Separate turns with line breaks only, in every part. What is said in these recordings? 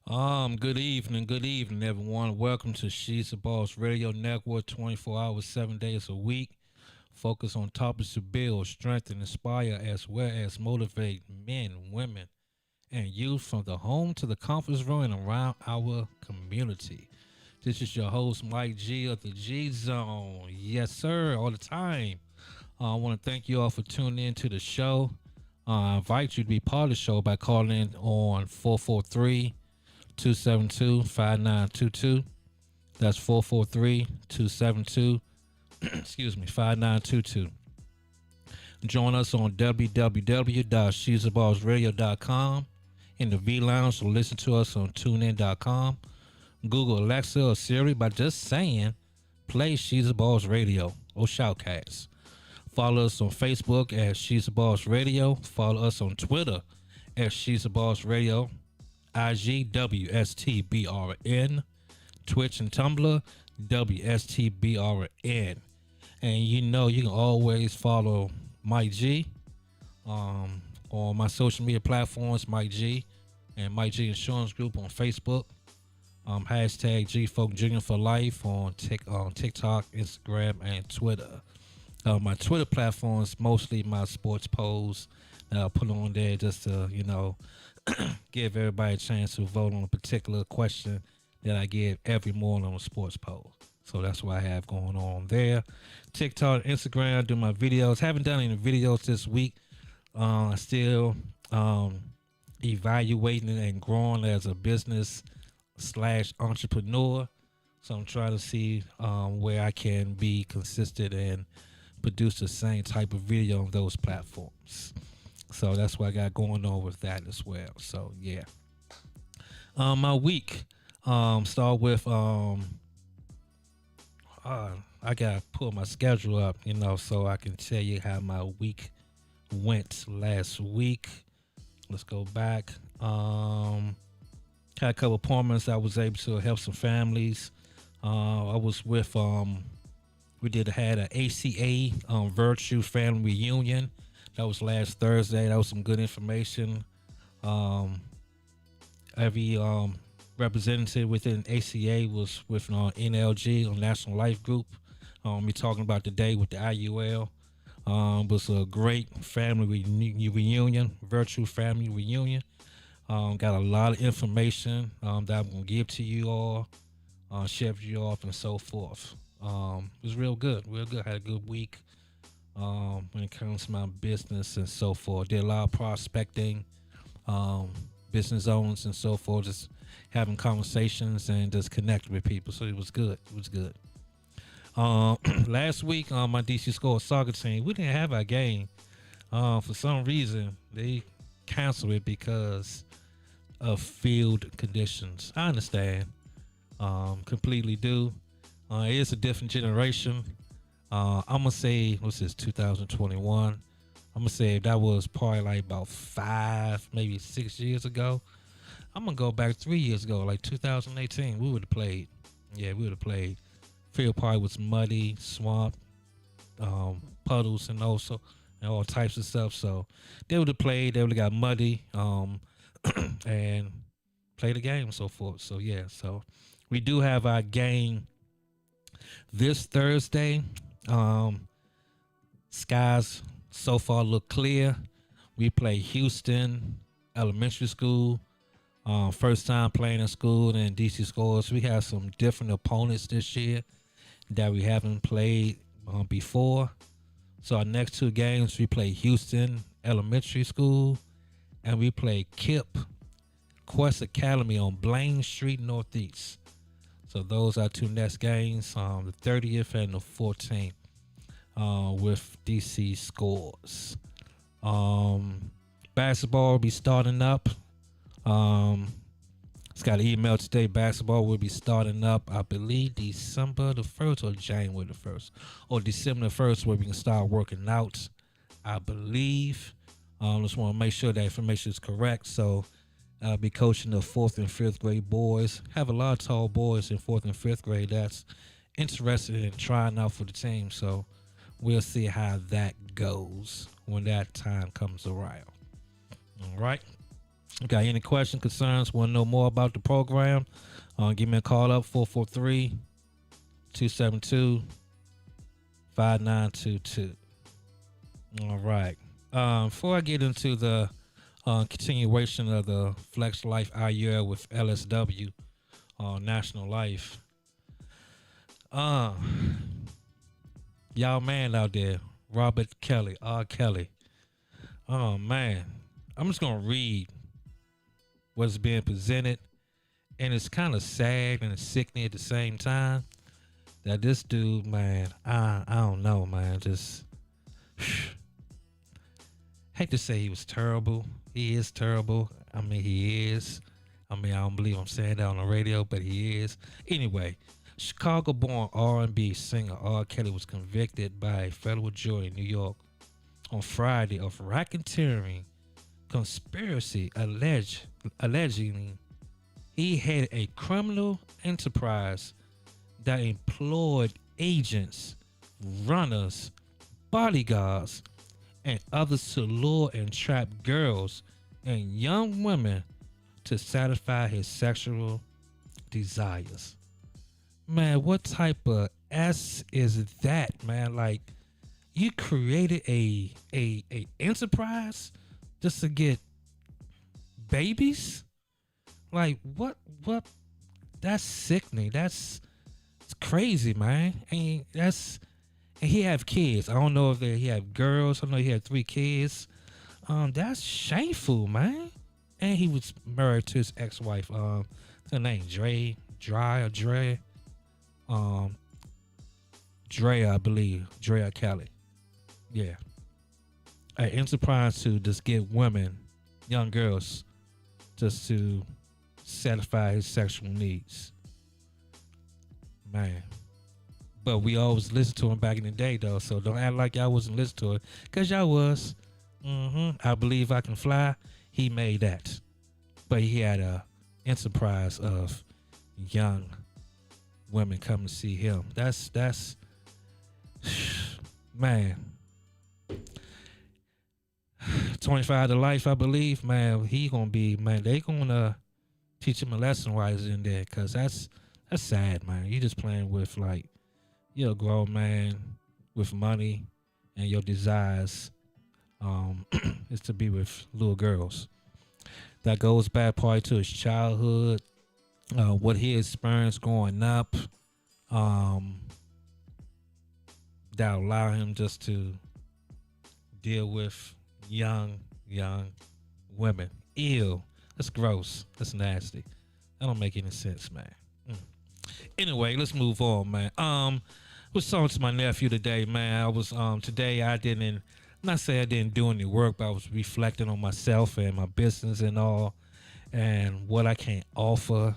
Good evening, everyone. Welcome to She's the Boss Radio Network, 24 hours, 7 days a week. Focus on topics to build, strengthen, inspire, as well as motivate men, women, and youth from the home to the conference room and around our community. This is your host, Mike G of the G Zone. Yes, sir, all the time. I want to thank you all for tuning in to the show. I invite you to be part of the show by calling in on 443 272 5922. That's 443 272 excuse me, 5922. Join us on www.she'saballsradio.com in the V Lounge, or listen to us on tunein.com. Google Alexa or Siri by just saying play She's a Boss Radio or Shoutcast. Follow us on Facebook at She's a Boss Radio. Follow us on Twitter at She's a Boss Radio. IG WSTBRN, Twitch and Tumblr WSTBRN. And you know you can always follow Mike G on my social media platforms, Mike G and Mike G Insurance Group on Facebook. Hashtag G Folk Junior for Life on TikTok, Instagram, and Twitter. My Twitter platform is mostly my sports posts that I put on there just to, give everybody a chance to vote on a particular question that I give every morning on a sports poll. So that's what I have going on there. TikTok, Instagram, do my videos. Haven't done any videos this week. Still evaluating and growing as a business / entrepreneur. So I'm trying to see where I can be consistent and produce the same type of video on those platforms. So that's what I got going on with that as well. So yeah. My week start with I gotta pull my schedule up, so I can tell you how my week went last week. Let's go back. Had a couple appointments. I was able to help some families. I was with we had an ACA virtual family reunion. That was last Thursday. That was some good information. Every representative within ACA was with NLG, on National Life Group. We're talking about today with the IUL. It was a great family reunion, virtual family reunion. Got a lot of information that I'm going to give to you all, share with you all, and so forth. It was real good. Had a good week. When it comes to my business and so forth. Did a lot of prospecting, business owners and so forth, just having conversations and just connecting with people. So it was good. Last week on my DC Score soccer team, we didn't have our game. For some reason, they canceled it because of field conditions. I understand. Completely do. It is a different generation. I'm gonna say, what's this, 2021? I'm gonna say that was probably like about 5, maybe 6 years ago. I'm gonna go back 3 years ago, like 2018. We would have played. Yeah, we would have played. Field probably was muddy, swamp, puddles, and all types of stuff. So they would have played. They would have got muddy, and played the game and so forth. So yeah, so we do have our game this Thursday. Skies so far look clear. We play Houston Elementary School. First time playing in school in DC Scores. We have some different opponents this year that we haven't played before. So our next two games, we play Houston Elementary School and we play KIP Quest Academy on Blaine Street Northeast. So those are two next games, the 30th and the 14th. With DC Scores. Basketball will be starting up. It's got an email today. Basketball will be starting up, I believe, December the 1st or January the 1st. Or December the 1st, where we can start working out, I believe. Just want to make sure that information is correct. So I'll be coaching the 4th and 5th grade boys. Have a lot of tall boys in 4th and 5th grade that's interested in trying out for the team. So we'll see how that goes when that time comes around. All right. Got any questions, concerns, want to know more about the program? Give me a call up 443-272-5922. All right. Before I get into the continuation of the Flex Life IUL with LSW on National Life, uh, y'all man out there, Robert Kelly, R. Kelly. Oh man, I'm just gonna read what's being presented, and it's kind of sad and sickening at the same time. That this dude, man, I don't know, man, just hate to say he was terrible. He is terrible. I mean, he is. I mean, I don't believe I'm saying that on the radio, but he is. Anyway, Chicago-born R&B singer R. Kelly was convicted by a federal jury in New York on Friday of racketeering conspiracy alleging he had a criminal enterprise that employed agents, runners, bodyguards, and others to lure and trap girls and young women to satisfy his sexual desires. Man, what type of S is that, man? Like, you created a enterprise just to get babies? Like, what that's sickening. It's crazy, man. And he have kids. I don't know if he have girls. I know he had 3 kids. That's shameful, man. And he was married to his ex-wife. Her name Dre, I believe. Drea Kelly. Yeah. An enterprise to just get women, young girls, just to satisfy his sexual needs. Man. But we always listened to him back in the day, though, so don't act like y'all wasn't listening to it, because y'all was. I Believe I Can Fly, he made that. But he had a enterprise of young women coming to see him. That's man. 25 to life, I believe, man, he gonna be, man, they gonna teach him a lesson while he's in there, because that's sad, man. You just playing with, like, you're a grown man with money, and your desires is to be with little girls. That goes back probably to his childhood, what he experienced growing up, that allow him just to deal with young women. Ew. That's gross. That's nasty. That don't make any sense, man. Anyway, let's move on, man. Was talking to my nephew today, man. I was today I didn't, not say I didn't do any work, but I was reflecting on myself and my business and all, and what I can offer,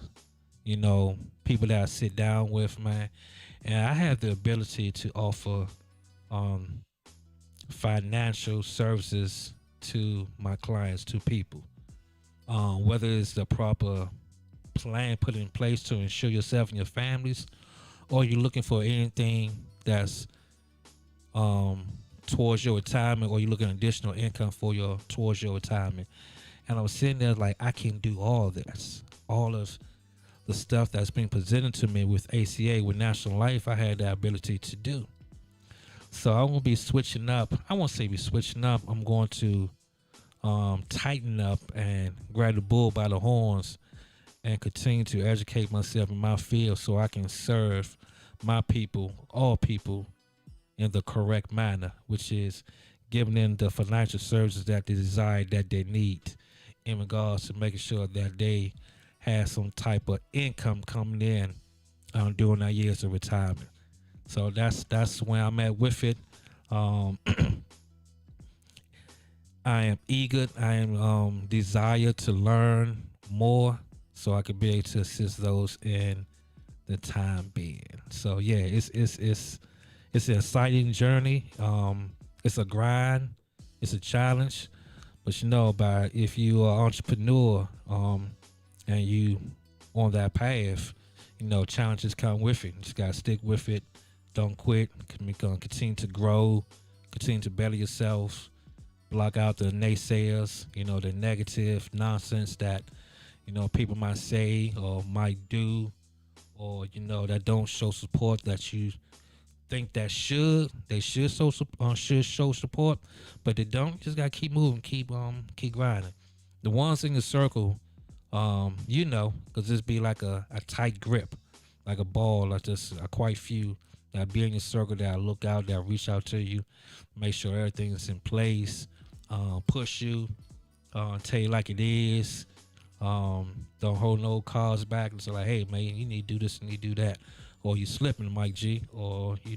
you know, people that I sit down with, man. And I have the ability to offer financial services to my clients, to people. Whether it's the proper plan put in place to ensure yourself and your families, or you're looking for anything that's towards your retirement, or you're looking at additional income for towards your retirement. And I was sitting there like, I can do all this, all of the stuff that's being presented to me with ACA, with National Life. I had the ability to do. So I'm gonna be switching up. I won't say be switching up. I'm going to tighten up and grab the bull by the horns and continue to educate myself in my field, so I can serve my people, all people, in the correct manner, which is giving them the financial services that they desire, that they need, in regards to making sure that they have some type of income coming in during their years of retirement. So that's where I'm at with it. I am eager. I am desire to learn more, so I could be able to assist those in the time being. So yeah, it's an exciting journey. It's a grind. It's a challenge. But you know, if you are an entrepreneur and you on that path, you know, challenges come with it. You just gotta stick with it. Don't quit. Continue to grow. Continue to better yourself. block out the naysayers, the negative nonsense that, people might say or might do, or, that don't show support that you think that should show support, but they don't. Just gotta keep moving, keep grinding. The ones in the circle, because this be like a tight grip, like a ball, like just quite few that be in your circle that look out, that reach out to you, make sure everything's in place, push you, tell you like it is. Don't hold no cards back and say like, hey man, you need to do this and you need to do that, or you slipping, Mike G, or you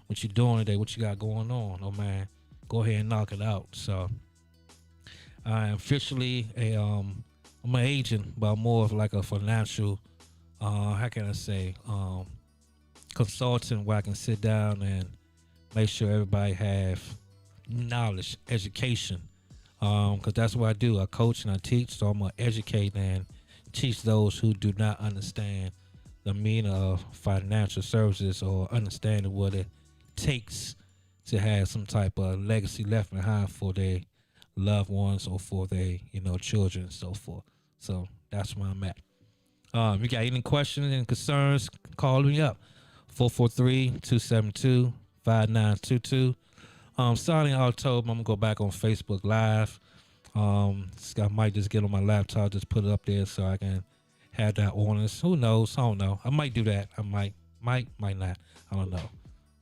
what you doing today, what you got going on. Oh man, go ahead and knock it out. So I am officially I'm an agent, but more of like a financial, how can I say, consultant where I can sit down and make sure everybody have knowledge, education, because that's what I do. I coach and I teach, so I'm gonna educate and teach those who do not understand the meaning of financial services or understanding what it takes to have some type of legacy left behind for their loved ones or for their children and so forth. So that's where I'm at. You got any questions and concerns, call me up. 443-272-5922. Starting October, I'm gonna go back on Facebook Live. I might just get on my laptop, just put it up there so I can have that honest. Who knows? I don't know. I might do that. I might not. I don't know.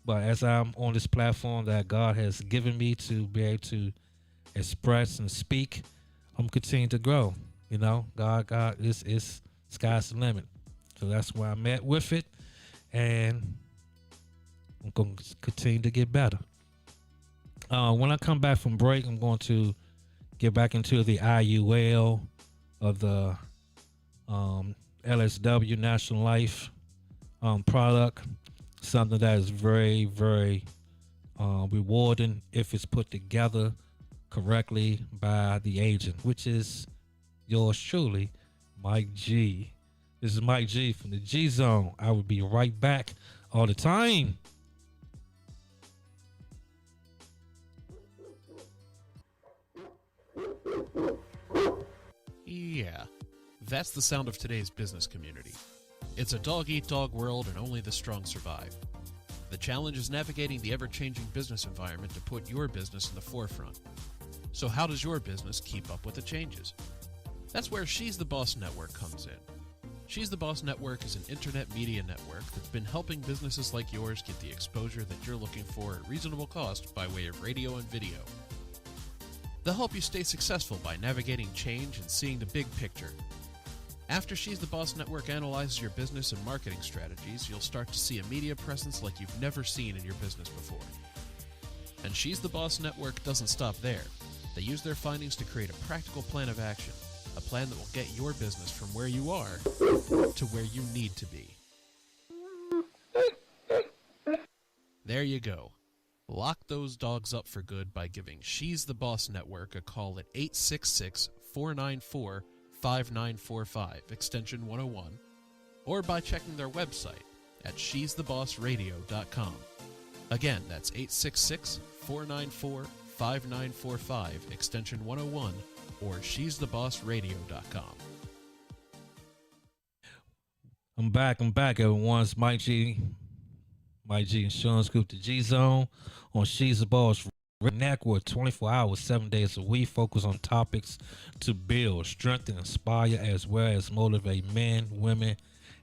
But as I'm on this platform that God has given me to be able to express and speak, I'm continuing to grow. God is sky's the limit. So that's where I'm at with it, and I'm going to continue to get better. When I come back from break, I'm going to get back into the IUL of the LSW National Life product, something that is very, very rewarding if it's put together correctly by the agent, which is yours truly, Mike G. This is Mike G from the G Zone. I will be right back all the time.
Yeah, that's the sound of today's business community. It's a dog-eat-dog world and only the strong survive. The challenge is navigating the ever-changing business environment to put your business in the forefront. So how does your business keep up with the changes? That's where She's the Boss Network comes in. She's the Boss Network is an internet media network that's been helping businesses like yours get the exposure that you're looking for at reasonable cost by way of radio and video. They'll help you stay successful by navigating change and seeing the big picture. After She's the Boss Network analyzes your business and marketing strategies, you'll start to see a media presence like you've never seen in your business before. And She's the Boss Network doesn't stop there. They use their findings to create a practical plan of action, a plan that will get your business from where you are to where you need to be. There you go. Lock those dogs up for good by giving She's the Boss Network a call at 866-494-5945, extension 101, or by checking their website at she'sthebossradio.com. Again, that's 866-494-5945, extension 101, or she'sthebossradio.com.
I'm back, everyone. It's Mike G Insurance Group, the G Zone, on She's the Boss Network, 24 hours, 7 days a week, focus on topics to build, strengthen, inspire, as well as motivate men, women,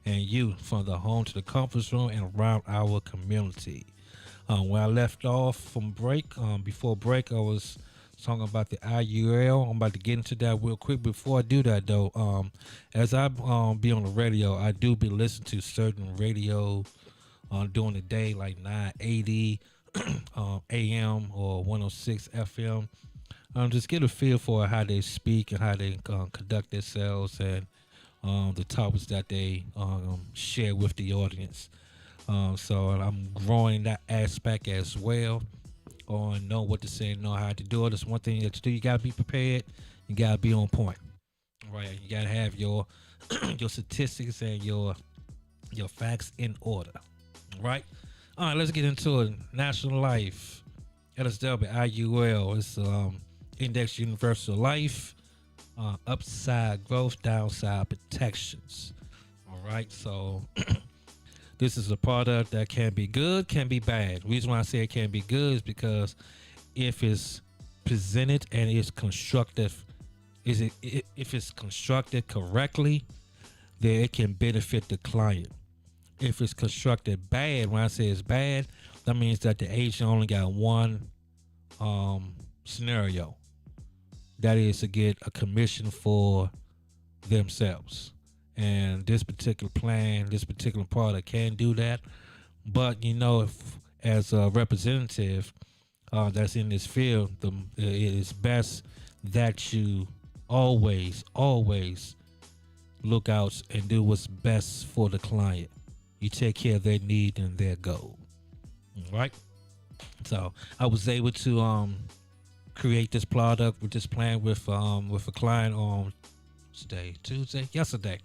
and youth from the home to the conference room and around our community. When I left off from break, before break, I was talking about the IUL. I'm about to get into that real quick. Before I do that, though, as I be on the radio, I do be listening to certain radio during the day, like 980 AM or 106 FM. Just get a feel for how they speak and how they conduct themselves and the topics that they share with the audience. So I'm growing that aspect as well, on know what to say, know how to do it. That's one thing that you do. You gotta be prepared. You gotta be on point. Right. You gotta have your your statistics and your facts in order. Right. All right. Let's get into it. National Life, LSW, IUL. It's Index Universal Life, upside growth, downside protections. All right, so this is a product that can be good, can be bad. The reason why I say it can be good is because if it's presented and it's constructive, if it's constructed correctly, then it can benefit the client. If it's constructed bad, when I say it's bad, that means that the agent only got one scenario. That is to get a commission for themselves. And this particular plan, this particular product can do that. But if as a representative that's in this field, it is best that you always look out and do what's best for the client. You take care of their need and their goal. All right. So I was able to create this product with this plan with a client on yesterday.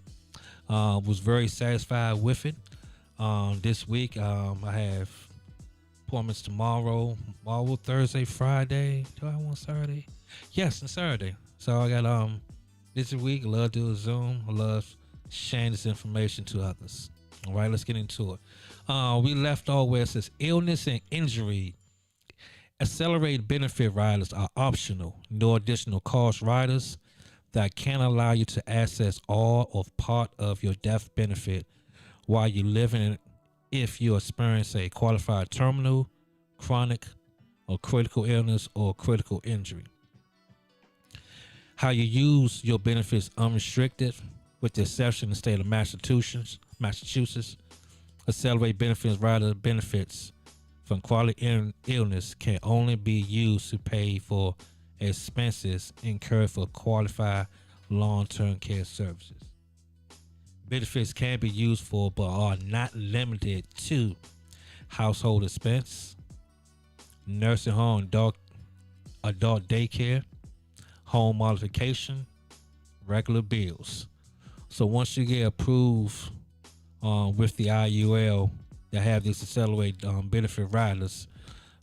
Was very satisfied with it. This week I have appointments tomorrow, Thursday, Friday. Do I want Saturday? Yes, and Saturday. So I got this week. I love doing Zoom. I love sharing this information to others. All right, let's get into it. We left off where it says illness and injury. Accelerated benefit riders are optional. No additional cost riders that can allow you to access all or part of your death benefit while you're living if you experience a qualified terminal, chronic, or critical illness or critical injury. How you use your benefits unrestricted, with the exception of the state of Massachusetts. Accelerated benefits rider benefits from quality illness can only be used to pay for expenses incurred for qualified long-term care services. Benefits can be used for but are not limited to household expense, nursing home, adult daycare, home modification, regular bills. So once you get approved with the IUL that have these accelerated benefit riders,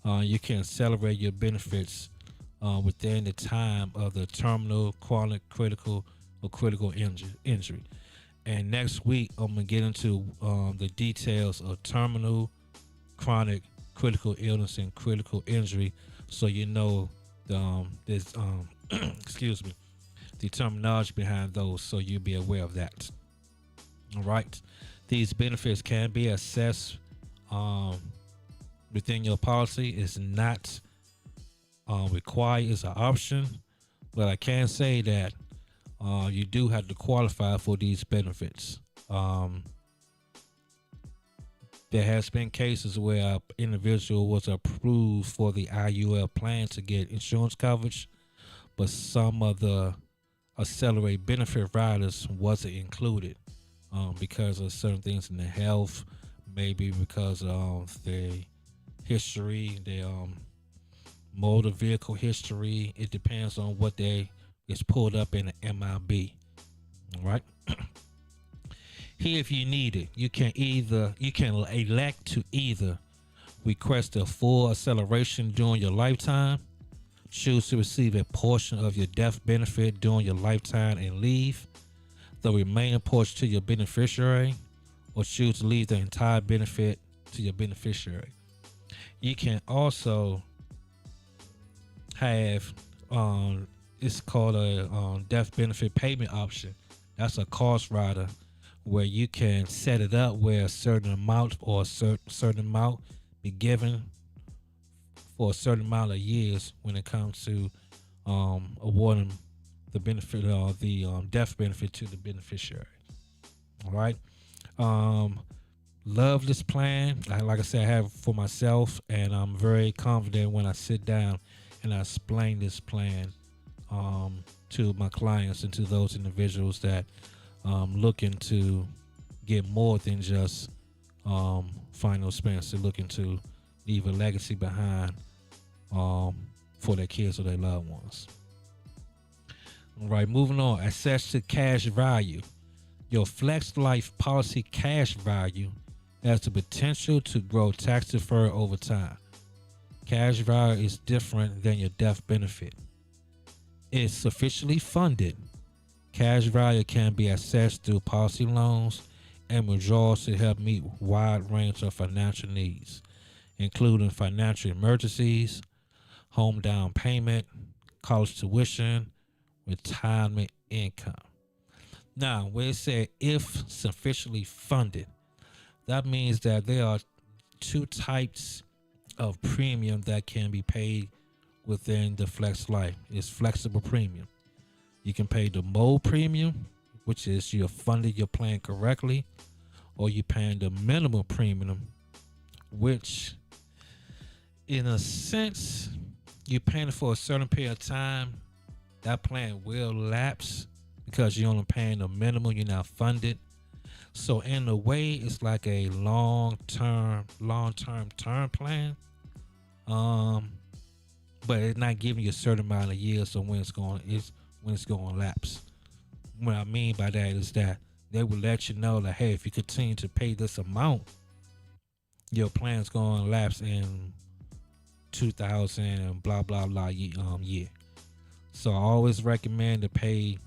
you can accelerate your benefits within the time of the terminal, chronic, critical, or critical injury. And next week, I'm going to get into the details of terminal, chronic, critical illness, and critical injury, so you know there's excuse me, the terminology behind those, so you'll be aware of that. All right. These benefits can be assessed within your policy. It's not required, it's an option, but I can say that you do have to qualify for these benefits. There has been cases where an individual was approved for the IUL plan to get insurance coverage, but some of the accelerated benefit riders wasn't included because of certain things in the health, maybe because of the history, the motor vehicle history. It depends on what is pulled up in the MIB. All right. Here, if you need it, you can elect to either request a full acceleration during your lifetime, choose to receive a portion of your death benefit during your lifetime and leave the remaining portion to your beneficiary, or choose to leave the entire benefit to your beneficiary. You can also have it's called a death benefit payment option. That's a cost rider where you can set it up where a certain amount or a certain amount be given for a certain amount of years when it comes to awarding the benefit or the death benefit to the beneficiary. All right. Love this plan. Like I said, I have it for myself, and I'm very confident when I sit down and I explain this plan to my clients and to those individuals that looking to get more than just final expense. They're looking to leave a legacy behind for their kids or their loved ones. All right, moving on. Access to cash value. Your Flex Life policy cash value has the potential to grow tax deferred over time. Cash value is different than your death benefit. is sufficiently funded, cash value can be accessed through policy loans and withdrawals to help meet wide range of financial needs, including financial emergencies, home down payment, college tuition, retirement income. Now, where it said if sufficiently funded, that means that there are two types of premium that can be paid within the Flex Life. It's flexible premium. You can pay the mode premium, which is you're funding your plan correctly, or you're paying the minimum premium, which in a sense you're paying for a certain period of time. That plan will lapse because you're only paying the minimum, you're not funded. So in a way, it's like a long-term term plan. But it's not giving you a certain amount of years, so when it's going to lapse. What I mean by that is that they will let you know that, hey, if you continue to pay this amount, your plan's going to lapse in 2000 and blah blah blah year. So I always recommend to pay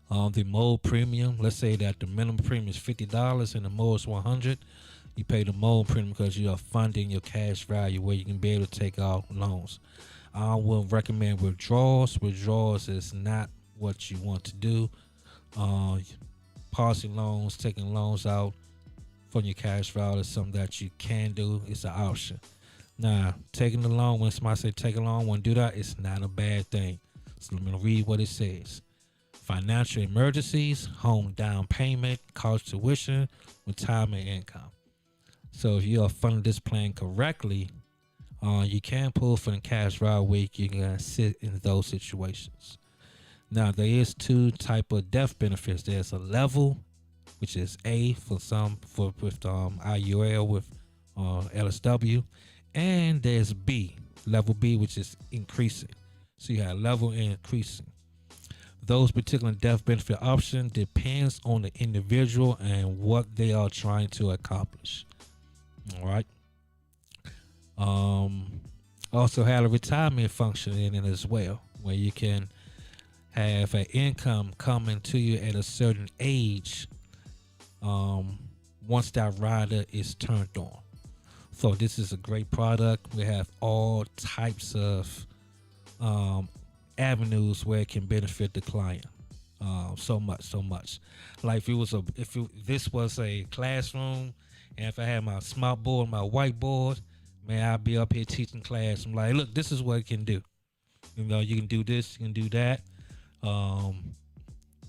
the mode premium. Let's say that the minimum premium is $50 and the mode is $100. You pay the mode premium because you are funding your cash value where you can be able to take out loans. I will recommend withdrawals. Withdrawals is not what you want to do. Policy loans, taking loans out from your cash value is something that you can do. It's an option. Now, taking the loan, when somebody say take a loan, want to do that, it's not a bad thing. So let me read what it says. Financial emergencies, home down payment, college tuition, retirement income. So if you are funding this plan correctly, you can pull from the cash value where you can sit in those situations. Now, there is two type of death benefits. There's a level, which is A for some with IUL with LSW, and there's B, level B, which is increasing. So you have level and increasing. Those particular death benefit option depends on the individual and what they are trying to accomplish. All right. Also have a retirement function in it as well, where you can have an income coming to you at a certain age once that rider is turned on. So this is a great product. We have all types of avenues where it can benefit the client. So much. Like if this was a classroom, and if I had my smart board, my whiteboard, man, I'd be up here teaching class. I'm like, look, this is what it can do. You know, you can do this, you can do that.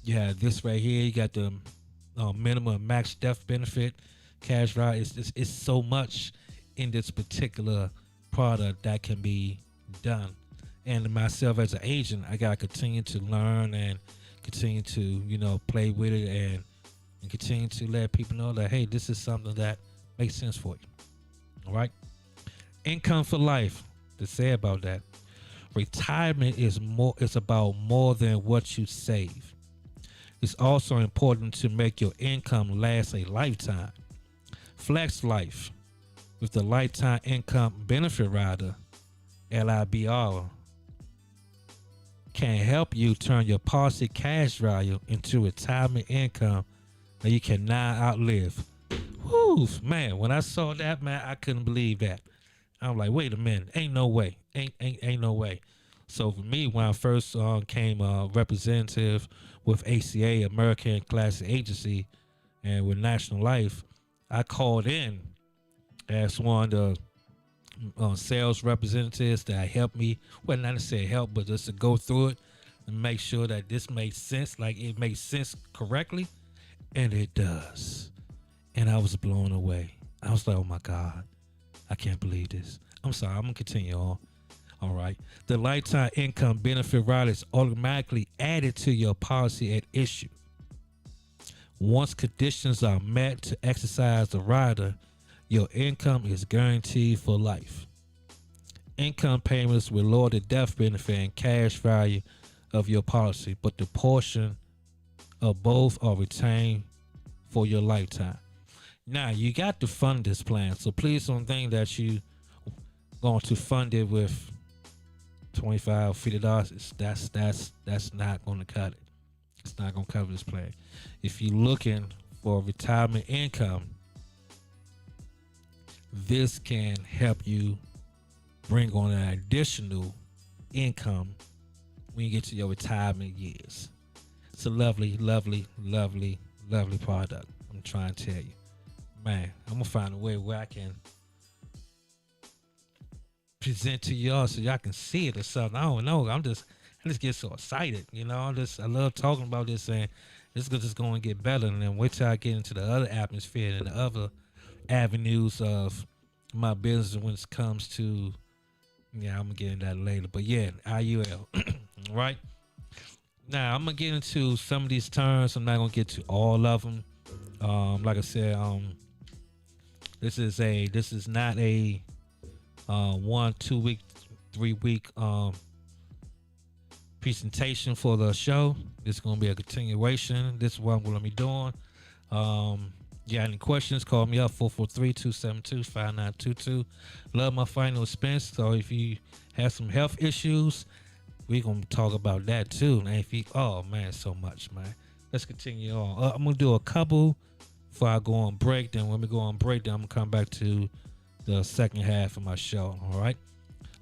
You have this right here. You got the minimum max death benefit, cash value. It's so much in this particular product that can be done. And myself as an agent, I gotta continue to learn and continue to play with it and continue to let people know that, hey, this is something that makes sense for you. All right. Income for life. To say about that, retirement is about more than what you save. It's also important to make your income last a lifetime. Flex Life with the Lifetime Income Benefit Rider, LIBR, can help you turn your policy cash value into retirement income that you cannot outlive. Whoo, man, when I saw that, man, I couldn't believe that. I'm like, wait a minute, ain't no way. Ain't no way. So for me, when I first came representative with ACA, American Classic Agency, and with National Life, I called in as one of the sales representatives that helped me. Well, not to say help, but just to go through it and make sure that this makes sense, like it makes sense correctly. And it does. And I was blown away. I was like, oh my God, I can't believe this. I'm sorry, I'm going to continue on. All right. The lifetime income benefit rider is automatically added to your policy at issue. Once conditions are met to exercise the rider, your income is guaranteed for life. Income payments will lower the death benefit and cash value of your policy, but the portion of both are retained for your lifetime. Now, you got to fund this plan, so please don't think that you going to fund it with $25, $50. That's not going to cut it. It's not going to cover this plan. If you're looking for retirement income, this can help you bring on an additional income when you get to your retirement years. It's a lovely, lovely, lovely, lovely product. I'm trying to tell you. Man, I'm going to find a way where I can present to y'all so y'all can see it or something. I don't know. I just get so excited. I love talking about this, and this is just going to get better. And then wait till I get into the other atmosphere and the other avenues of my business when it comes to, I'm going to get into that later. But yeah, IUL, right? Now, I'm going to get into some of these terms. I'm not going to get to all of them. Like I said, this is not a 1, 2 week, 3 week presentation for the show. This is going to be a continuation. This is what I'm going to be doing. You got any questions, call me up, 443-272-5922. Love my final expense. So if you have some health issues, we're going to talk about that too. And if you, oh man, so much, man. Let's continue on. I'm going to do a couple before I go on break. Then when we go on break, then I'm going to come back to the second half of my show. All right.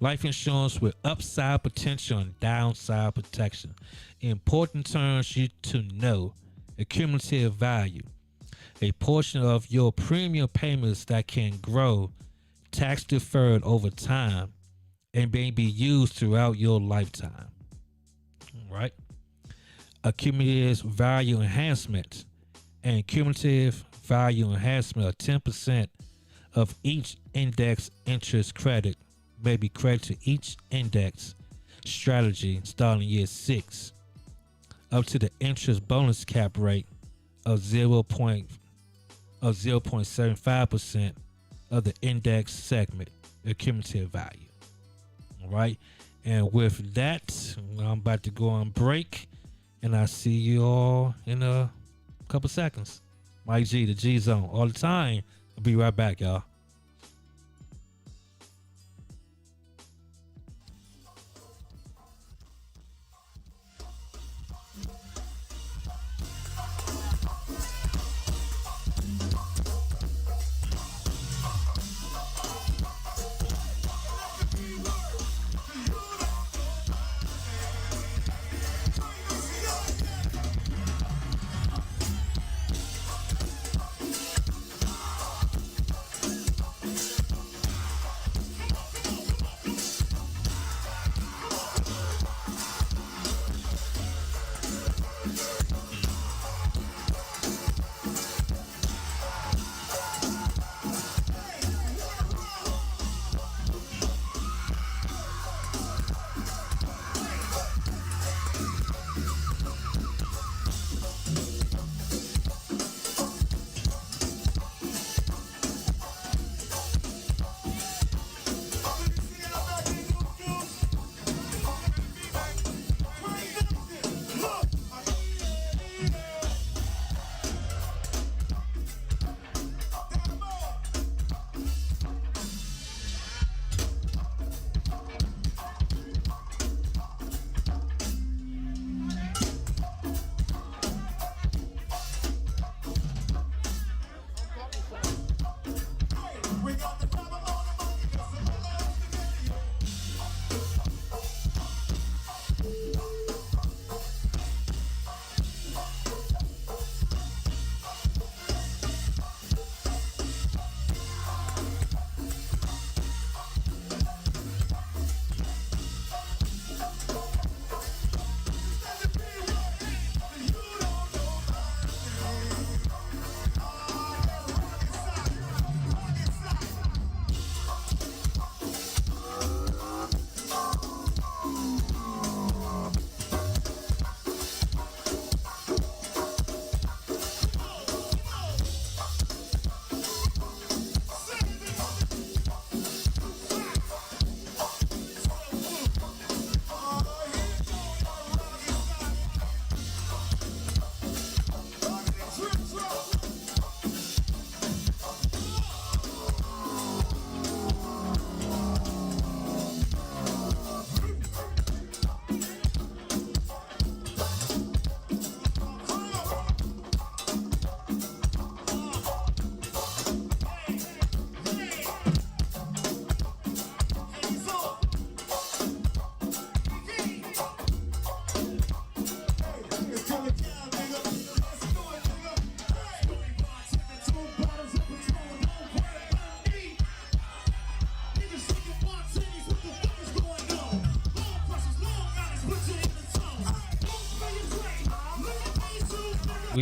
Life insurance with upside potential and downside protection. Important terms you to know. Accumulative value. A portion of your premium payments that can grow tax deferred over time and may be used throughout your lifetime. All right. Accumulative value enhancement and cumulative value enhancement of 10% of each index interest credit may be credited to each index strategy starting year 6 up to the interest bonus cap rate of 0.75% of the index segment accumulative value. All right. And with that, I'm about to go on break, and I'll see you all in a couple seconds. Mike G, the G Zone, all the time. I'll be right back, y'all.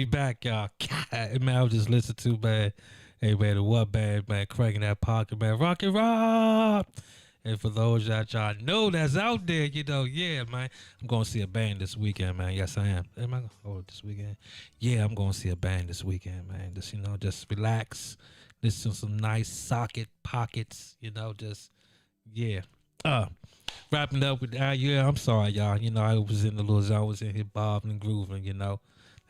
we back, y'all. God, man, I was just listening to, man. Hey, man, the what band, man, cranking that pocket, man. Rock and rock. And for those y'all know that's out there, yeah, man. I'm going to see a band this weekend, man. Yes, I am. Am I going this weekend? Yeah, I'm going to see a band this weekend, man. Just, just relax. Listen to some nice socket pockets, just, yeah. Wrapping up with yeah, I'm sorry, y'all. I was in the little zone, I was in here bobbing and grooving.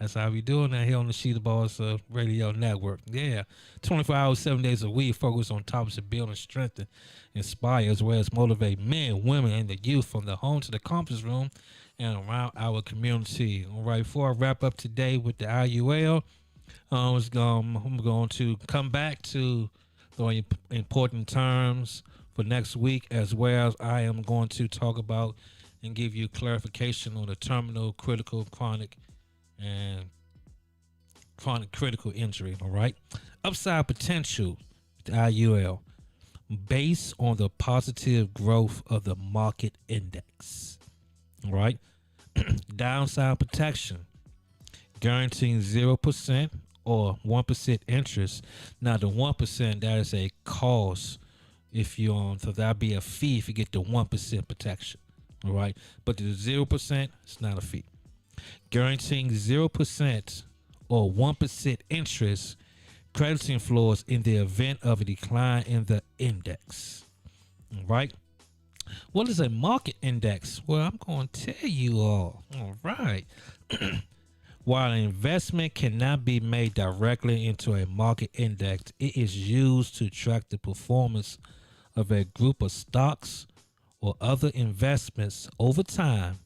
That's how we doing that here on the Sheet of Balls Radio Network. Yeah. 24 hours, 7 days a week, focus on topics to build and strengthen, inspire, as well as motivate men, women, and the youth from the home to the conference room and around our community. All right, before I wrap up today with the IUL, I'm going to come back to the important terms for next week, as well as I am going to talk about and give you clarification on the terminal, critical, chronic, and chronic critical injury. All right. Upside potential, the IUL, based on the positive growth of the market index. All right. Downside protection, guaranteeing 0% or 1% interest. Now, the 1%, that is a cost if you so that'd be a fee if you get the 1% protection. All right. But the 0%, it's not a fee. Guaranteeing 0% or 1% interest, crediting floors in the event of a decline in the index. All right. What is a market index? Well, I'm going to tell you all. All right. While an investment cannot be made directly into a market index, it is used to track the performance of a group of stocks or other investments over time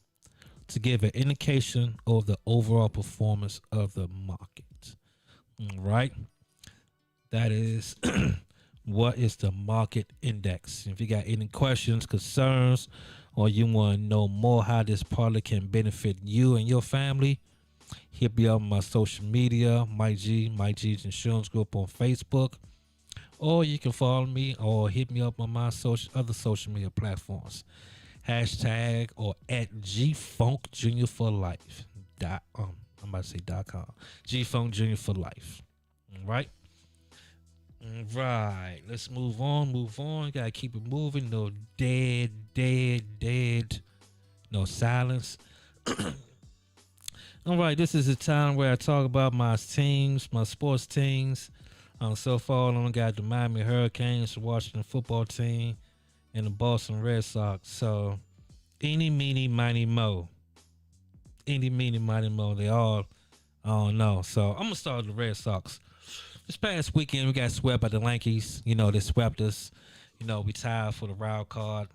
to give an indication of the overall performance of the market. All right. That is what is the market index. If you got any questions, concerns, or you want to know more how this product can benefit you and your family, hit me up on my social media, Mike G's Insurance Group on Facebook, or you can follow me or hit me up on my other social media platforms. Hashtag or at GFunk Junior for Life. I'm about to say .com. GFunk Junior for Life. All right. All right. Let's move on. Gotta keep it moving. No dead. No silence. All right. This is a time where I talk about my teams, my sports teams. So far, I only got the Miami Hurricanes, the Washington football team, and the Boston Red Sox. So, eeny, meeny, miny, mo. Eeny, meeny, miny, mo. They all, I don't know. So, I'm going to start with the Red Sox. This past weekend, we got swept by the Yankees. They swept us. We tied for the wild card.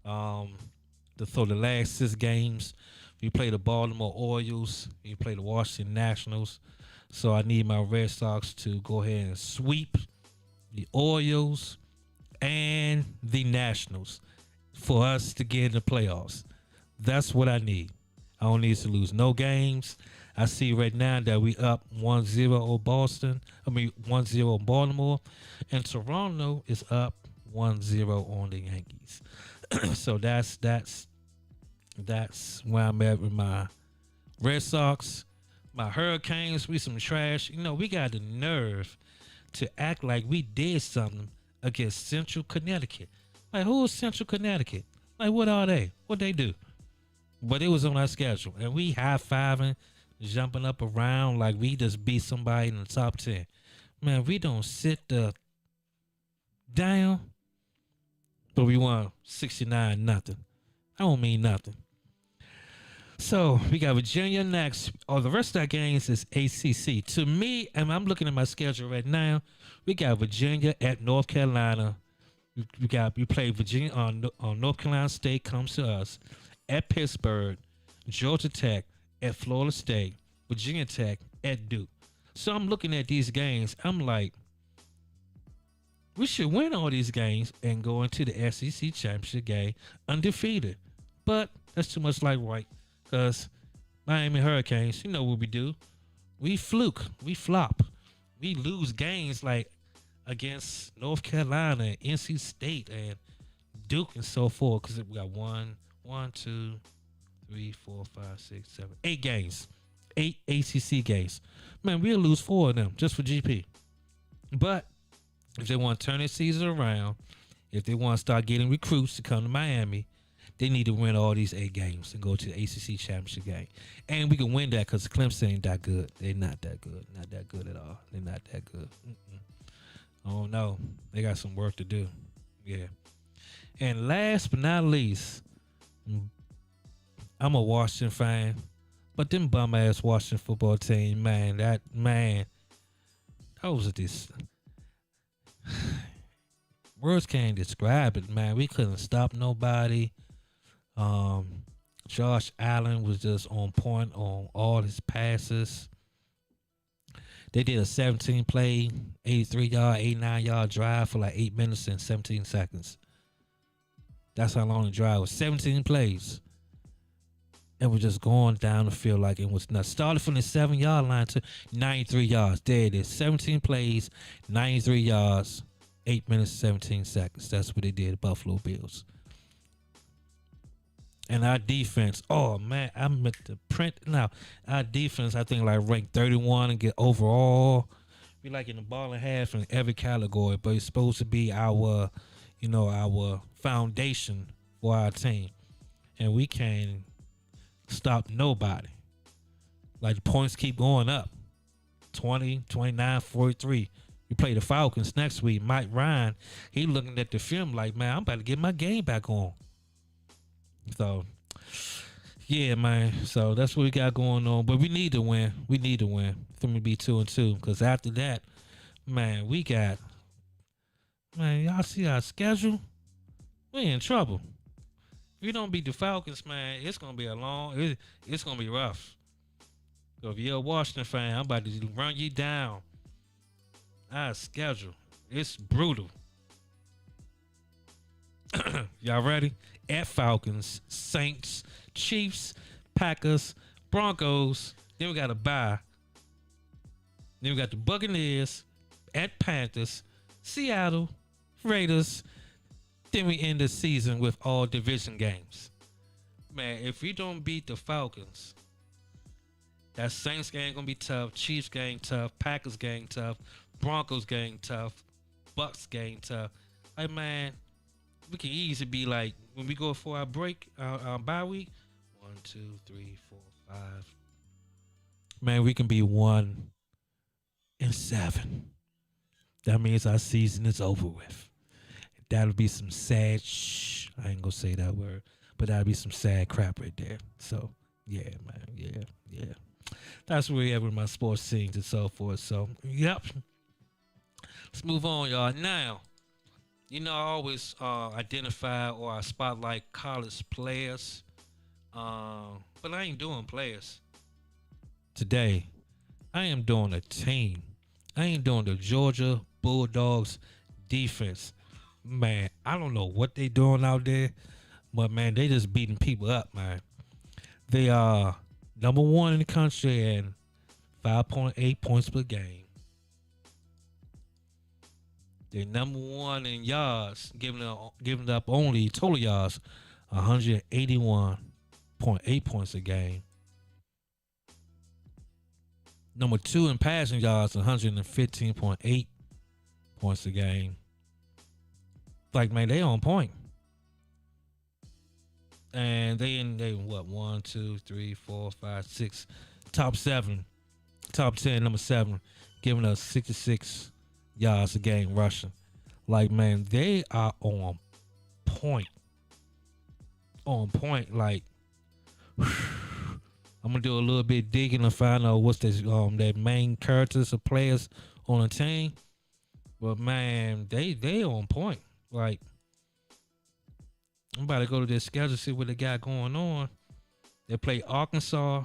For the last 6 games, we played the Baltimore Orioles. We played the Washington Nationals. So I need my Red Sox to go ahead and sweep the Orioles and the Nationals for us to get in the playoffs. That's what I need. I don't need to lose no games. I see right now that we up 1-0 on 1-0 on Baltimore, and Toronto is up 1-0 on the Yankees. So that's where I'm at with my Red Sox. My Hurricanes, we some trash. We got the nerve to act like we did something against Central Connecticut. Like, who is Central Connecticut? Like, what are they? What they do? But it was on our schedule. And we high-fiving, jumping up around like we just beat somebody in the top 10. Man, we don't sit down, but we won 69-0. I don't mean nothing. So we got Virginia next. The rest of our games is ACC. To me, and I'm looking at my schedule right now, we got Virginia at North Carolina. We play Virginia on North Carolina State comes to us, at Pittsburgh, Georgia Tech at Florida State, Virginia Tech at Duke. So I'm looking at these games. I'm like, we should win all these games and go into the SEC championship game undefeated. But that's too much like right. Because Miami Hurricanes, you know what we do. We fluke. We flop. We lose games like against North Carolina, NC State, and Duke and so forth. Because we got 1, 2, 3, 4, 5, 6, 7, 8 games. 8 ACC games. Man, we'll lose 4 of them just for GP. But if they want to turn their season around, if they want to start getting recruits to come to Miami, they need to win all these 8 games and go to the ACC championship game. And we can win that because Clemson ain't that good. They're not that good. Not that good at all. They're not that good. Oh, no. They got some work to do. Yeah. And last but not least, I'm a Washington fan. But them bum-ass Washington football team, man, those are this... Words can't describe it, man. We couldn't stop nobody. Josh Allen was just on point on all his passes. They did a 17-play, 83-yard, 89-yard drive for like 8 minutes and 17 seconds. That's how long the drive was. 17 plays. And we're just going down the field like it was nuts. Started from the 7-yard line to 93 yards. There it is. 17 plays, 93 yards, 8 minutes, 17 seconds. That's what they did, Buffalo Bills. And our defense, oh man, I meant to print now. Our defense, I think, like ranked 31 and get overall. We like in the ball and half in every category, but it's supposed to be our, our foundation for our team. And we can't stop nobody. Like the points keep going up. 20, 29, 43. We play the Falcons next week. Mike Ryan, he looking at the film like, man, I'm about to get my game back on. So, yeah, man. So that's what we got going on. But we need to win. We need to win for me to be 2-2. Because after that, man, y'all see our schedule? We in trouble. If you don't beat the Falcons, man, it's going to be it's going to be rough. So if you're a Washington fan, I'm about to run you down. Our schedule, it's brutal. Y'all ready? At Falcons, Saints, Chiefs, Packers, Broncos. Then we got a bye. Then we got the Buccaneers, at Panthers, Seattle, Raiders. Then we end the season with all division games. Man, if we don't beat the Falcons, that Saints game gonna be tough, Chiefs game tough, Packers game tough, Broncos game tough, Bucks game tough. Like, man, we can easily be like, when we go for our break, our bye week, 1, 2, 3, 4, 5. Man, we can be 1-7. That means our season is over with. That'll be some sad I ain't gonna say that word, but that'll be some sad crap right there. So, yeah, man, yeah. That's where we at with my sports scenes and so forth. So, yep. Let's move on, y'all. Now, I always identify or I spotlight college players, but I ain't doing players. Today, I am doing a team. I ain't doing the Georgia Bulldogs defense. Man, I don't know what they doing out there, but man, they just beating people up, man. They are number 1 in the country and 5.8 points per game. They're number 1 in yards, giving up only total yards, 181.8 points a game. Number 2 in passing yards, 115.8 points a game. Like, man, they on point. And they what, 1, 2, 3, 4, 5, 6, top 7, top 10, number 7, giving us 66 yards a game rushing. Like, man, they are on point. On point. Like, I'm gonna do a little bit digging to find out what's their main characters or players on the team. But man, they on point. Like, I'm about to go to their schedule, see what they got going on. They play Arkansas.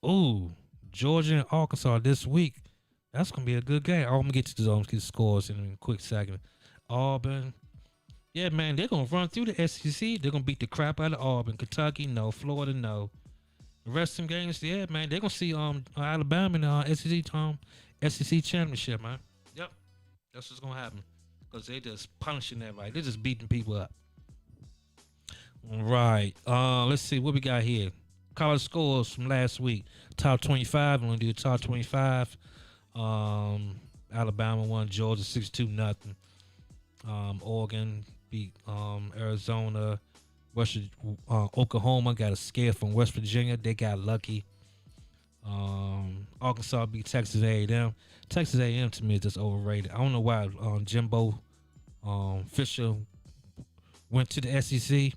Ooh, Georgia and Arkansas this week. That's going to be a good game. I'm going to get to the scores in a quick second. Auburn. Yeah, man, they're going to run through the SEC. They're going to beat the crap out of Auburn. Kentucky, no. Florida, no. The rest of them games, yeah, man, they're going to see Alabama in the SEC championship, man. Yep. That's what's going to happen. Because they just punishing everybody. They're just beating people up. Right. Let's see what we got here. college scores from last week. Top 25. I'm gonna do top 25. Alabama won Georgia 62-0. Oregon beat Arizona. Oklahoma got a scare from West Virginia. They got lucky. Arkansas beat Texas A&M. Texas A&M to me is just overrated. I don't know why Jimbo Fisher went to the SEC.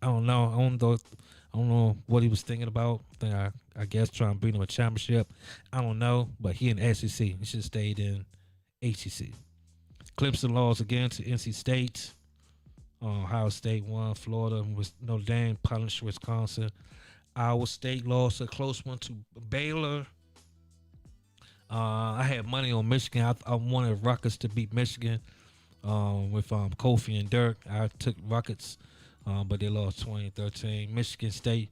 I don't know. I don't know what he was thinking about. I guess trying to bring him a championship. I don't know, but he in SEC. He should have stayed in ACC. Clemson lost again to NC State. Ohio State won. Florida was Notre Dame punished Wisconsin. Iowa State lost a close one to Baylor. I had money on Michigan. I wanted Rutgers to beat Michigan with Kofi and Dirk. I took Rockets, but they lost 2013. Michigan State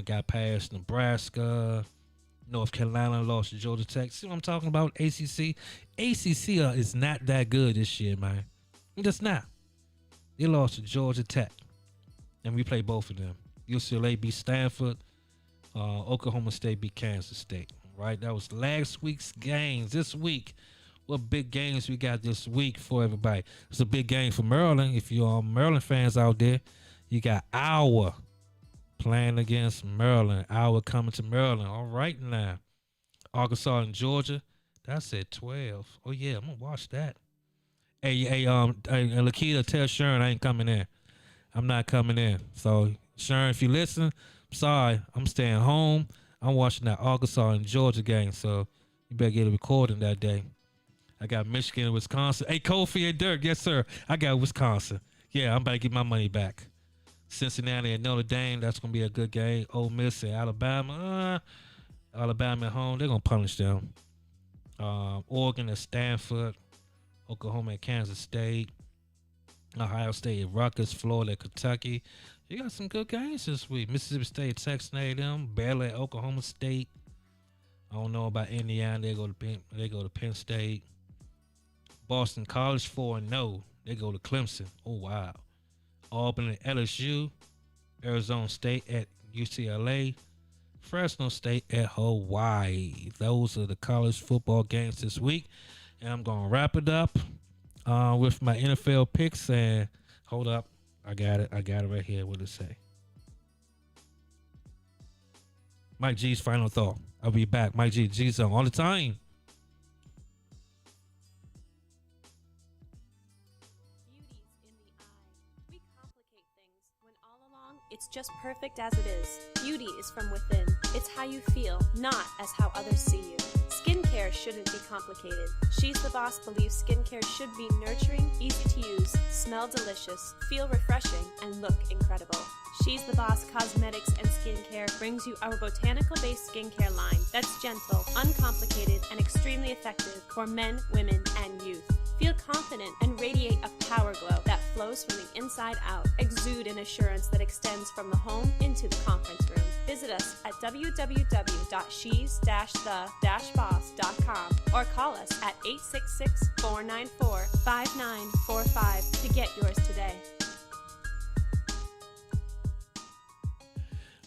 got past Nebraska. North Carolina lost to Georgia Tech. See what I'm talking about? ACC. ACC is not that good this year, man. It's just not. They lost to Georgia Tech, and we played both of them. UCLA beat Stanford. Oklahoma State beat Kansas State. Right, that was last week's games. This week, what big games we got this week for everybody? It's a big game for Maryland. If you are Maryland fans out there, you got Iowa playing against Maryland. Iowa coming to Maryland. All right now, Arkansas and Georgia. That's at 12. Oh yeah, I'm gonna watch that. Hey, Lakita, tell Sharon I ain't coming in. I'm not coming in. So Sharon, if you listen, I'm sorry. I'm staying home. I'm watching that Arkansas and Georgia game, so you better get a recording that day. I got Michigan and Wisconsin. Hey, Kofi and Dirk, yes, sir. I got Wisconsin. Yeah, I'm about to get my money back. Cincinnati and Notre Dame, that's going to be a good game. Ole Miss and Alabama. Alabama at home, they're going to punish them. Oregon and Stanford. Oklahoma and Kansas State. Ohio State and Rutgers. Florida and Kentucky. You got some good games this week. Mississippi State, Texas A&M, Baylor, Oklahoma State. I don't know about Indiana. They go to Penn State. Boston College 4-0. They go to Clemson. Oh wow. Auburn and LSU. Arizona State at UCLA. Fresno State at Hawaii. Those are the college football games this week. And I'm gonna wrap it up with my NFL picks. And hold up. I got it right here. What does it say? Mike G's final thought. I'll be back. Mike G Zone all the time.
Beauty's in the eye. We complicate things when all along it's just perfect as it is. Beauty is from within. It's how you feel, not as how others see you. Skincare shouldn't be complicated. She's the Boss believes skincare should be nurturing, easy to use, smell delicious, feel refreshing, and look incredible. She's the Boss Cosmetics and Skincare brings you our botanical-based skincare line that's gentle, uncomplicated, and extremely effective for men, women, and youth. Feel confident and radiate a power glow that flows from the inside out. Exude an assurance that extends from the home into the conference room. Visit us at www.shes-the-boss.com or call us at 866-494-5945 to get yours today.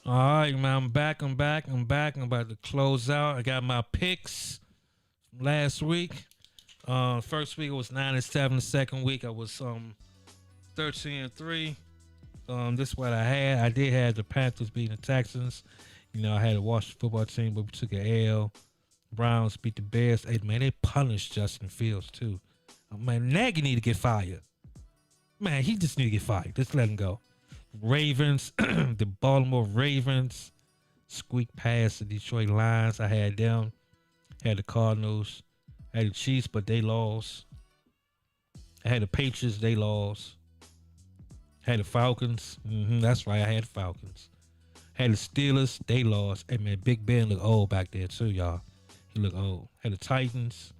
All right, man. I'm back. I'm about to close out. I got my picks from last week. First week it was 9-7. The second week I was 13-3. This is what I had. I did have the Panthers beating the Texans. You know, I had to watch the football team, but we took an L. Browns beat the Bears. Hey, man, they punished Justin Fields too. Man, Nagy need to get fired. Man, he just need to get fired. Just let him go. Ravens, the Baltimore Ravens squeaked past the Detroit Lions. I had them. Had the Cardinals. I had the Chiefs, but they lost. I had the Patriots, they lost. I had the Falcons. That's right, I had the Falcons. I had the Steelers, they lost. Hey man, Big Ben look old back there too, y'all. He look old. I had the Titans.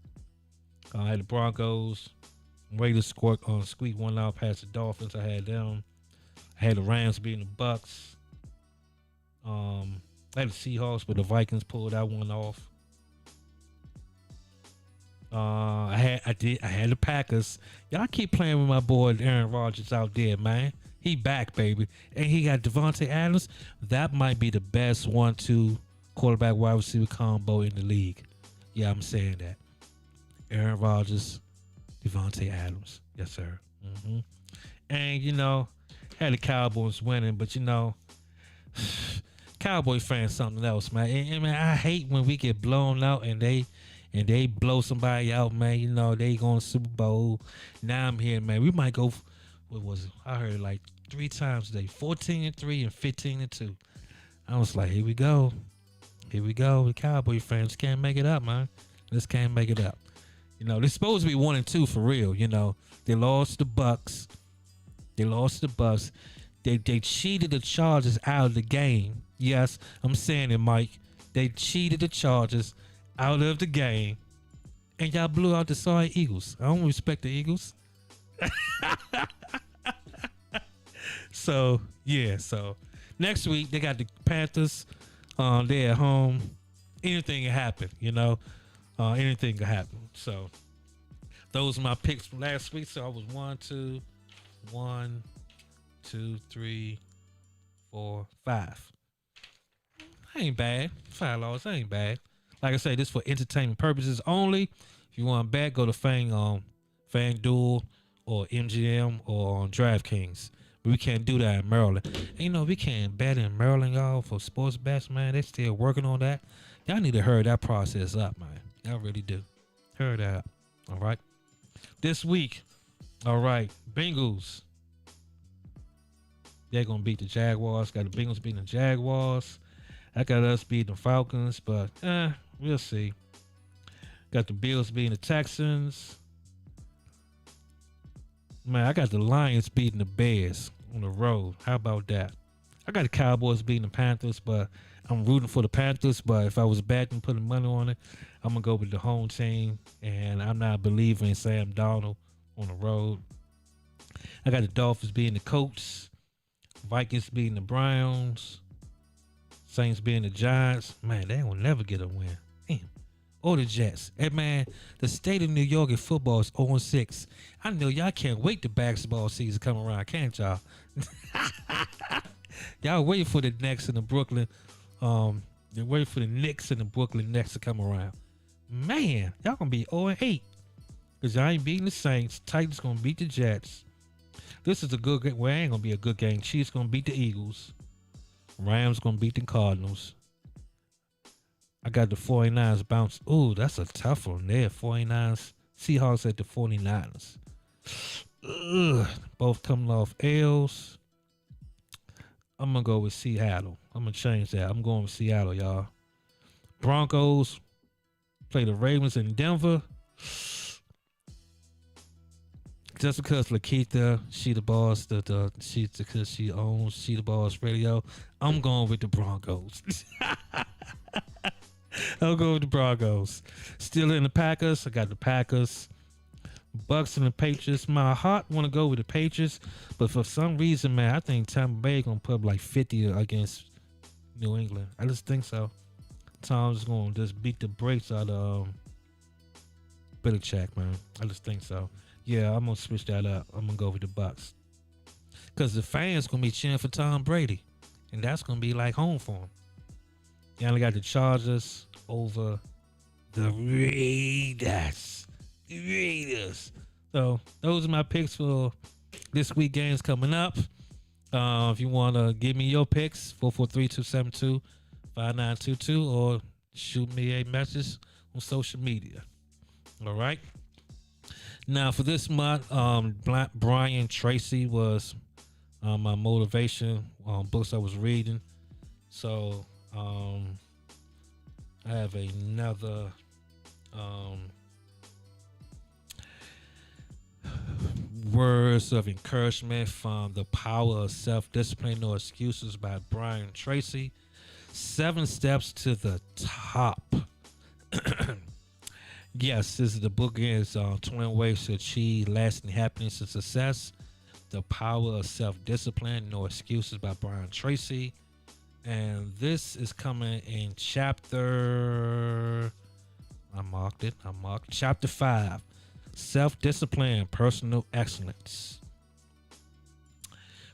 I had the Broncos. Raiders squeak one out past the Dolphins. I had them. I had the Rams beating the Bucks. I had the Seahawks, but the Vikings pulled that one off. I had the Packers. Y'all keep playing with my boy Aaron Rodgers out there, man. He back, baby. And he got Devontae Adams. That might be the best 1-2 quarterback wide receiver combo in the league. Yeah, I'm saying that. Aaron Rodgers, Devontae Adams. Yes, sir. And, had the Cowboys winning, but, Cowboy fans something else, man. And, man, I hate when we get blown out and they blow somebody out, man. They going to Super Bowl. Now I'm here, man. We might go, what was it? I heard like 3 times today, 14-3 and 15-2. I was like, here we go. Here we go. The Cowboy fans can't make it up, man. Just can't make it up. They're supposed to be 1-2 for real. They lost the Bucks. They cheated the Chargers out of the game. Yes, I'm saying it, Mike. They cheated the Chargers out of the game. And y'all blew out the sorry Eagles. I don't respect the Eagles. So, yeah. So, next week, they got the Panthers. They're at home. Anything can happen, anything can happen. So, those are my picks from last week. So, I was 1, 2, 3, 4, 5. Ain't bad. $5 ain't bad. Like I say, this for entertainment purposes only. If you want to bet, go to FanDuel or MGM or on DraftKings. But we can't do that in Maryland. And we can't bet in Maryland, y'all, for sports bets, man. They still working on that. Y'all need to hurry that process up, man. Y'all really do. Hurry that up. All right. This week, all right, Bengals. They're going to beat the Jaguars. Got the Bengals beating the Jaguars. I got us beating the Falcons, but we'll see. Got the Bills beating the Texans. Man, I got the Lions beating the Bears on the road. How about that? I got the Cowboys beating the Panthers, but I'm rooting for the Panthers. But if I was betting, putting money on it, I'm going to go with the home team. And I'm not believing in Sam Darnold on the road. I got the Dolphins beating the Colts. Vikings beating the Browns. Saints beating the Giants. Man, they will never get a win. Damn. Or the Jets. Hey, man, the state of New York in football is 0-6. I know y'all can't wait the basketball season come around, can't y'all? Y'all waiting for the Knicks and the Brooklyn. They're waiting for the Knicks and the Brooklyn Nets to come around. Man, y'all gonna be 0-8. Because y'all ain't beating the Saints. Titans gonna beat the Jets. This is a good game. Well, it ain't gonna be a good game. Chiefs gonna beat the Eagles. Rams gonna beat the Cardinals. I got the 49ers bounce. Ooh, that's a tough one there. 49ers. Seahawks at the 49ers. Ugh, both coming off L's. I'm going to go with Seattle. I'm going to change that. I'm going with Seattle, y'all. Broncos play the Ravens in Denver. Just because Lakeitha, she the boss, because she owns She the Boss Radio, I'm going with the Broncos. I'll go with the Broncos. Still in the Packers. I got the Packers. Bucks and the Patriots. My heart want to go with the Patriots, but for some reason, man, I think Tampa Bay gonna put up like 50 against New England. I just think so. Tom's gonna just beat the brakes out of Belichick, man. I just think so. Yeah, I'm gonna switch that up. I'm gonna go with the Bucks because the fans gonna be cheering for Tom Brady, and that's gonna be like home for him. You only got the Chargers over the Raiders. So those are my picks for this week games coming up. If you want to give me your picks, 443-272-5922 or shoot me a message on social media. All right. Now for this month, Brian Tracy was my motivation books I was reading. So I have another words of encouragement from The Power of Self-Discipline, No Excuses by Brian Tracy. 7 Steps to the Top. Yes, this is the book is 21 Ways to Achieve Lasting Happiness and Success. The Power of Self-Discipline, No Excuses by Brian Tracy. And this is coming in chapter, I marked chapter 5, Self-Discipline and Personal Excellence.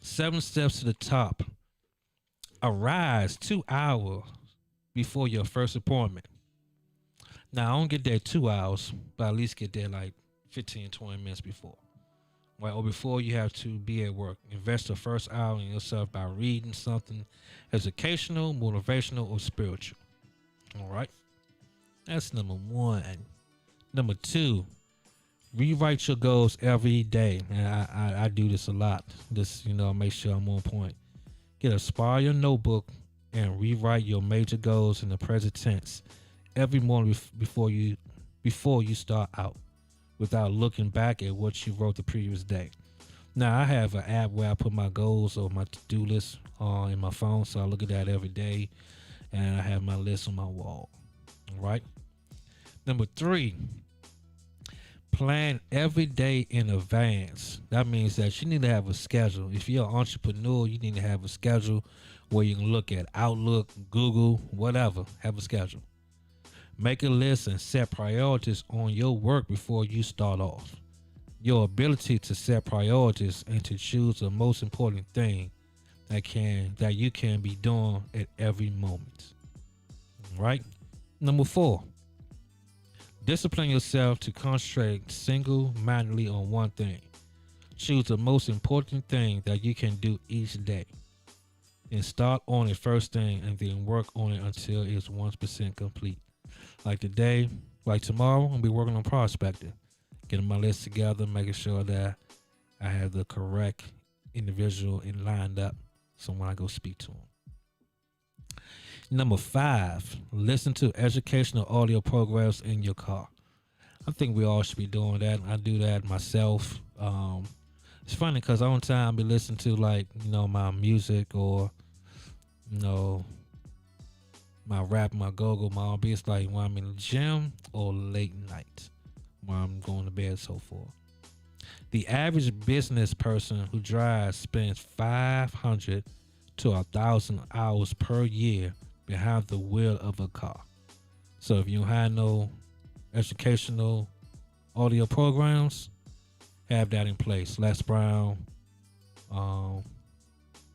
7 steps to the top. Arise 2 hours before your first appointment. Now, I don't get there 2 hours, but at least get there like 15, 20 minutes before. Right, or before you have to be at work. Invest the first hour in yourself by reading something educational, motivational, or spiritual. All right. That's number one. Number two, rewrite your goals every day. And I do this a lot. This, make sure I'm on point. Get a spiral notebook and rewrite your major goals in the present tense every morning before you start out, without looking back at what you wrote the previous day. Now, I have an app where I put my goals or my to-do list in my phone, so I look at that every day, and I have my list on my wall. All right. Number three, plan every day in advance. That means that you need to have a schedule. If you're an entrepreneur, you need to have a schedule where you can look at Outlook, Google, whatever. Have a schedule. Make a list and set priorities on your work before you start off. Your ability to set priorities and to choose the most important thing that you can be doing at every moment. Right? Number 4, discipline yourself to concentrate single-mindedly on one thing. Choose the most important thing that you can do each day. And start on it first thing and then work on it until it's 1% complete. Like today, like tomorrow, I'm going to be working on prospecting. Getting my list together, making sure that I have the correct individual lined up so when I go speak to them. Number 5, listen to educational audio programs in your car. I think we all should be doing that. I do that myself. It's funny because all the time I be listening to my music or my rap, my go-go, my R&B. It's like when I'm in the gym or late night when I'm going to bed and so forth. The average business person who drives spends 500 to 1,000 hours per year behind the wheel of a car. So if you don't have no educational audio programs, have that in place. Les Brown,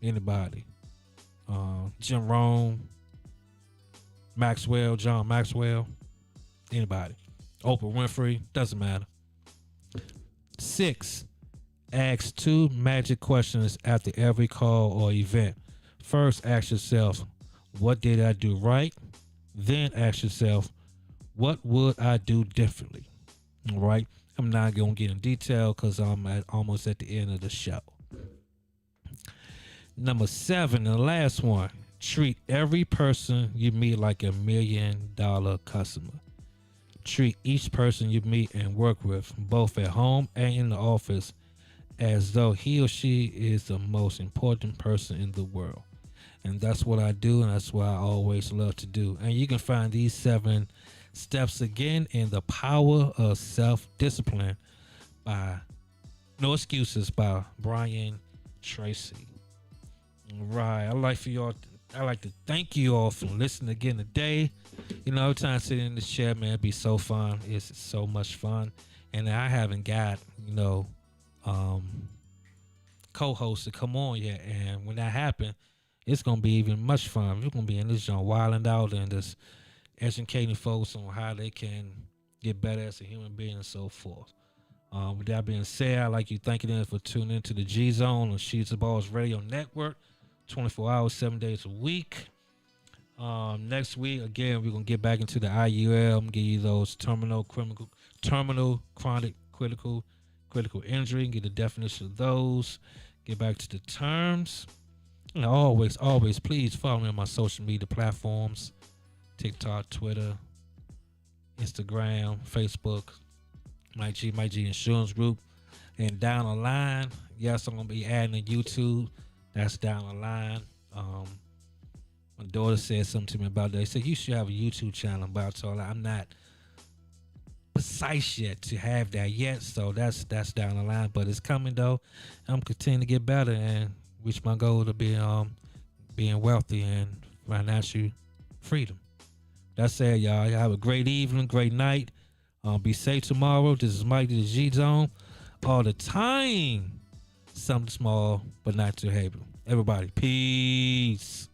anybody, Jim Rohn, John Maxwell, anybody, Oprah Winfrey, doesn't matter. 6, ask 2 magic questions after every call or event. First, ask yourself, what did I do right? Then ask yourself, what would I do differently? All right. I'm not going to get in detail because I'm almost at the end of the show. Number 7, the last one, treat every person you meet like $1 million customer. Treat each person you meet and work with, both at home and in the office, as though he or she is the most important person in the world. And that's what I do, and that's what I always love to do. And you can find these 7 steps again in The Power of Self-Discipline by No Excuses by Brian Tracy. Right. I'd like to thank you all for listening again today. Every time I sit in this chair, man, it'd be so fun. It's so much fun. And I haven't got, co-hosts to come on yet. And when that happens, it's going to be even much fun. We're going to be in this joint wilding out and just educating folks on how they can get better as a human being and so forth. With that being said, I'd like you thanking them for tuning into the G Zone on Sheets of Balls Radio Network, 24 hours, 7 days a week. Next week, again, we're going to get back into the IUL. I'm going to give you those terminal, chronic, critical injury, get the definition of those, get back to the terms. And always, please follow me on my social media platforms, TikTok, Twitter, Instagram, Facebook, my G Insurance Group. And down the line, yes, I'm going to be adding a YouTube. That's down the line. My daughter said something to me about that. They said, you should have a YouTube channel. But I told her I'm not precise yet to have that yet. So that's down the line. But it's coming, though. I'm continuing to get better and reach my goal to be being wealthy and financial freedom. That's it, y'all. Y'all have a great evening, great night. Be safe tomorrow. This is Mike, the G Zone. All the time. something small, but not too heavy. Everybody, peace.